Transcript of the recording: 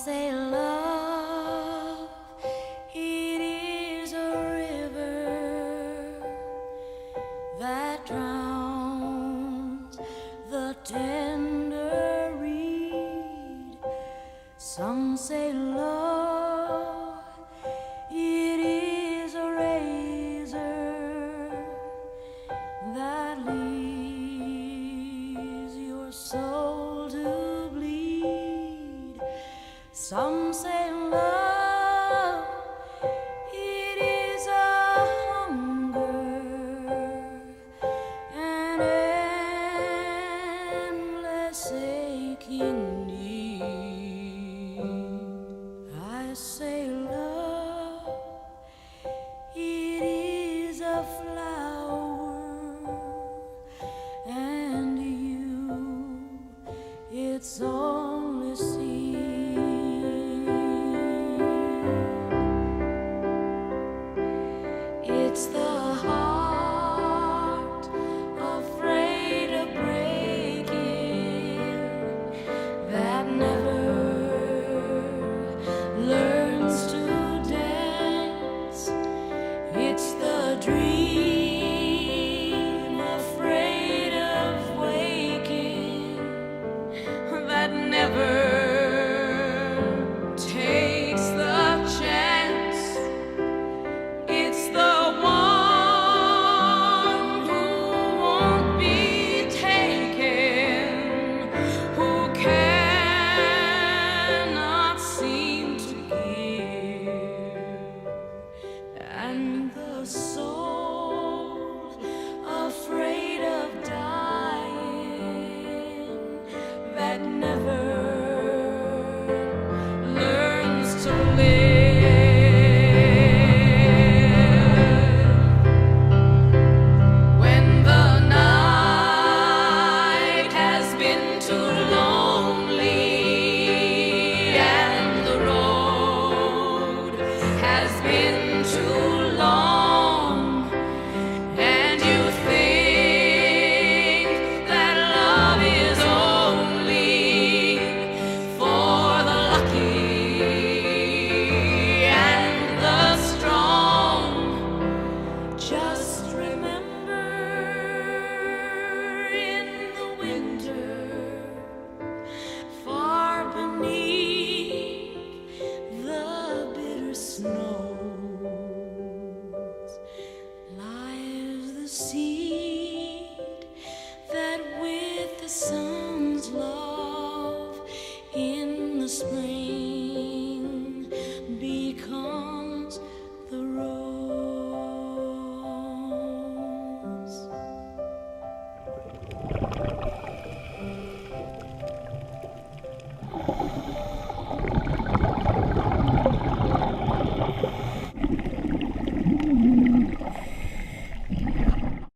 say love, it is a river that drowns the tender reed. Some say love, it is a razor that leaves your soul to bleed. Some say love, it is a hunger, an endless aching need. I say